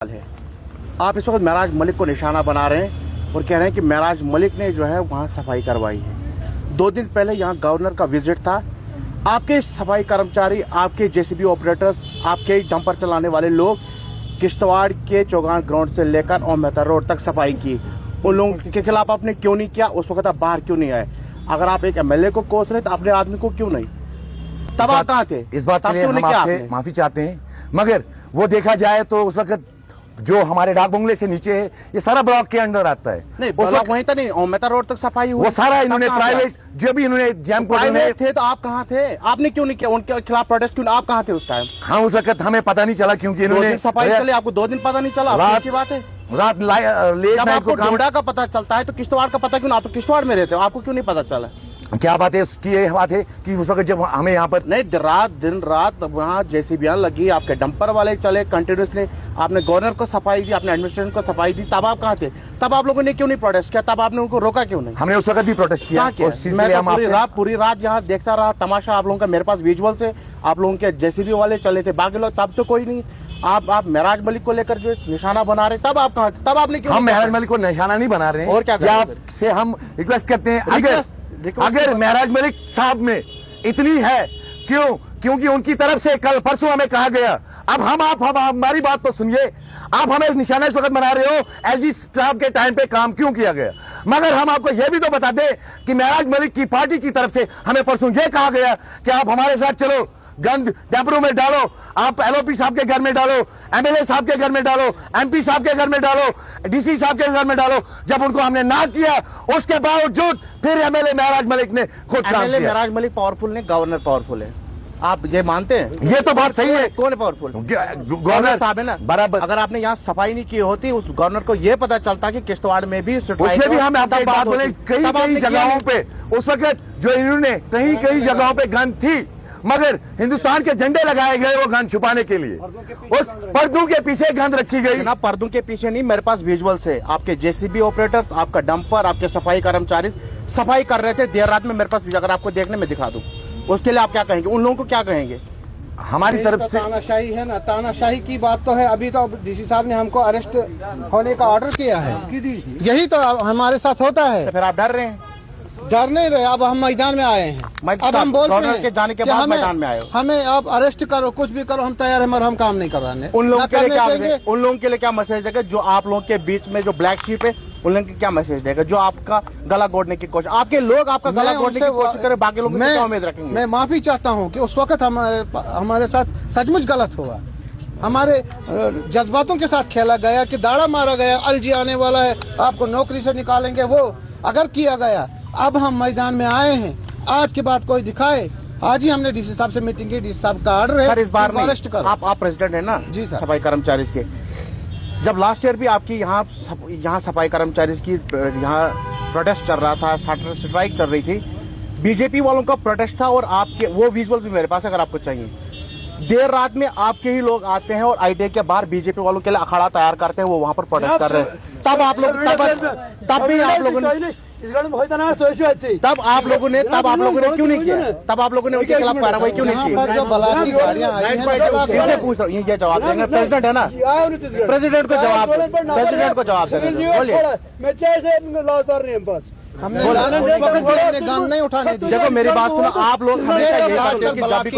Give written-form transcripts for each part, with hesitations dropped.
है। आप इस वक्त महराज मलिक को निशाना बना रहे हैं और कह रहे हैं कि महराज मलिक ने जो है वहाँ सफाई करवाई है। 2 दिन पहले यहाँ गवर्नर का विजिट था। आपके सफाई कर्मचारी, आपके जेसीबी ऑपरेटर्स, आपके डंपर चलाने वाले लोग किश्तवाड़ के चौगान ग्राउंड से लेकर और मेहतर रोड तक सफाई की। उन लोगों के खिलाफ आपने क्यों नहीं किया? उस वक्त आप बाहर क्यों नहीं आए? अगर आप एक एमएलए को कोस रहे तो अपने आदमी को क्यों नहीं? तब आप कहाँ थे? इस बात के लिए हम आपसे माफी चाहते हैं, मगर वो देखा जाए तो उस वक्त जो हमारे डाक बंगले से नीचे है ये सारा ब्लॉक के अंडर आता है। नहीं, ब्लॉक वहीं तक नहीं, मेहतर रोड तक सफाई हुई। वो सारा इन्होंने प्राइवेट, जो भी इन्होंने जैम प्राइवेट थे तो आप कहाँ थे? आपने क्यों नहीं किया? उनके खिलाफ प्रोटेस्ट क्यों? आप कहाँ थे उस टाइम? हाँ, उस वक्त हमें पता नहीं चला क्योंकि इन्होंने सफाई चली, आपको 2 दिन पता नहीं चला? रात की बात है। रात लेट जब नाइट आपको को डोडा का पता चलता है तो किश्तवाड़ का पता क्यों ना? आप तो किश्तवाड़ में रहते हो, आपको क्यों नहीं पता चला? क्या बात है उसकी? ये बात है कि उस वक्त जब हमें यहाँ पर नहीं, दिन रात वहाँ जेसीबीयां लगी, आपके डंपर वाले चले कंटिन्यूसली, आपने गवर्नर को सफाई दी, आपने एडमिनिस्ट्रेशन को सफाई दी, तब आप कहाँ थे? तब आप लोगों ने क्यों नहीं प्रोटेस्ट किया? तब आपने उनको रोका क्यों नहीं? हमने उस वक्त भी प्रोटेस्ट किया। मैं तो पूरी रात यहाँ देखता रहा तमाशा आप लोगों का। मेरे पास विजुअल्स है, आप लोगों के जेसीबी वाले चले थे, बाकी लोग तब तो कोई नहीं। आप महराज मलिक को लेकर जो निशाना बना रहे, तब आप कहाँ थे? तब आपने क्यों? हम महराज मलिक को निशाना नहीं बना रहे हैं। और क्या आपसे हम रिक्वेस्ट करते हैं, अगर महराज मलिक साहब में इतनी है, क्योंकि उनकी तरफ से कल परसों हमें कहा गया। अब आप हमारी बात तो सुनिए। आप हमें निशाना इस वक्त बना रहे हो, एलजी साहब के टाइम पे काम क्यों किया गया? मगर हम आपको यह भी तो बता दें कि महराज मलिक की पार्टी की तरफ से हमें परसों यह कहा गया कि आप हमारे साथ चलो, गंद डैपरों में डालो, आप एलओपी साहब के घर में डालो, एमएलए साहब के घर में डालो, एमपी साहब के घर में डालो, डीसी साहब के घर में डालो। जब उनको हमने ना किया, उसके बावजूद फिर एमएलए महराज मलिक ने खुद काम किया। महराज मलिक पावरफुल नहीं, गवर्नर पावरफुल है। आप ये मानते हैं? ये तो बात सही है। कौन है पावरफुल? गवर्नर साहब है ना, बराबर। अगर आपने यहाँ सफाई नहीं की होती, उस गवर्नर को ये पता चलता कि किश्तवाड़ में भी उसमें भी हम आपकी बात बोले, कई जगहों पे उस वक्त जो इन्होंने कई जगहों पे गंद थी, मगर हिंदुस्तान के झंडे लगाए गए वो गंद छुपाने के लिए। उस पर्दों के पीछे गंद रखी गई ना। पर्दों के पीछे नहीं, मेरे पास विजुअल्स है। आपके जेसीबी ऑपरेटर्स, आपका डंपर, आपके सफाई कर्मचारी सफाई कर रहे थे देर रात में। मेरे पास अगर आपको देखने में दिखा दूं, उसके लिए आप क्या कहेंगे? उन लोगों को क्या कहेंगे? हमारी तरफ से तानाशाही है ना, तानाशाही की बात तो है। अभी तो डीसी साहब ने हमको अरेस्ट होने का ऑर्डर किया है, यही तो हमारे साथ होता है। तो फिर आप डर रहे हैं? डर नहीं रहे, अब हम मैदान में आए हैं। अब हम बोलते हैं के जाने के बाद मैदान में आए हो, हमें आप अरेस्ट करो, कुछ भी करो, हम तैयार हैं, मगर हम काम नहीं कर रहे हैं। उन लोगों के लिए क्या मैसेज देगा जो आप लोगों के बीच में जो ब्लैक शीप है? उन लोगों को क्या मैसेज देगा जो आपका गला घोटने की कोशिश, आपके लोग आपका गला घोटने की कोशिश करें, बाकी लोगों से क्या उम्मीद रखेंगे? मैं माफी चाहता हूँ कि उस वक्त हमारे साथ सचमुच गलत हुआ। हमारे जज्बातों के साथ खेला गया कि दाड़ा मारा गया, एलजी आने वाला है, आपको नौकरी से निकालेंगे, वो अगर किया गया। अब हम मैदान में आए हैं, आज के बाद कोई दिखाए। आज ही हमने डीसी साहब से मीटिंग की, डीसी साहब का ऑर्डर है सर इस बार अरेस्ट करो। आप प्रेसिडेंट है ना? जी सर। सफाई कर्मचारी के जब लास्ट ईयर भी आपकी यहाँ सफाई कर्मचारी की यहाँ प्रोटेस्ट चल रहा था, स्ट्राइक चल रही थी, बीजेपी वालों का प्रोटेस्ट था और आपके वो विजुअल्स भी मेरे पास अगर आपको चाहिए। देर रात में आपके ही लोग आते हैं और आईटीआई के बाहर बीजेपी वालों के लिए अखाड़ा तैयार करते हैं, वो वहां पर प्रोटेस्ट कर रहे हैं। तब आप लोग तब भी आप लोगों ने तब आप लोगों ने क्यों नहीं किया? तब आप लोगों ने उनके खिलाफ कार्रवाई क्यों नहीं की? जो बलात्कारी गाड़ियां आई हैं, इनसे पूछ रहा हूँ, ये जवाब देंगे। प्रेसिडेंट है ना, प्रेसिडेंट को जवाब देंगे। बोलिए। हमने गन नहीं उठाने दी। देखो मेरी बात सुनो, आप लोग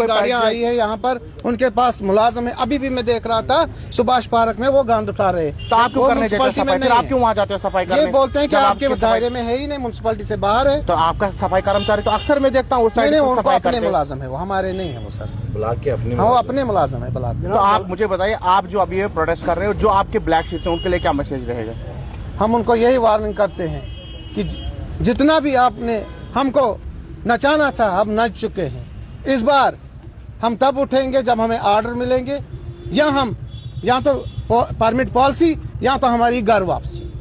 गाड़ियां आई है यहाँ पर, उनके पास मुलाजिम है। अभी भी मैं देख रहा था सुभाष पार्क में वो गंद उठा रहे। तो आप क्यों करने देते सफाई? फिर आप क्यों वहाँ जाते हो सफाई करने? ये बोलते हैं कि आपके दायरे में है ही नहीं, म्युनिसिपैलिटी से बाहर है। तो आपका सफाई कर्मचारी तो अक्सर मैं देखता हूँ उस साइड अपने मुलाजिम है, वो हमारे नहीं है। वो सर ब्लॉक के अपने, हाँ, वो अपने मुलाजिम है ब्लॉक। तो आप मुझे बताइए, आप जो अभी ये प्रोटेस्ट कर रहे हो, जो आपके ब्लैक शीट्स हैं, उनके लिए क्या मैसेज रहेगा? हम उनको यही वार्निंग करते हैं कि जितना भी आपने हमको नचाना था, अब नच चुके हैं। इस बार हम तब उठेंगे जब हमें ऑर्डर मिलेंगे, या तो परमिट पॉलिसी, या तो हमारी घर वापसी।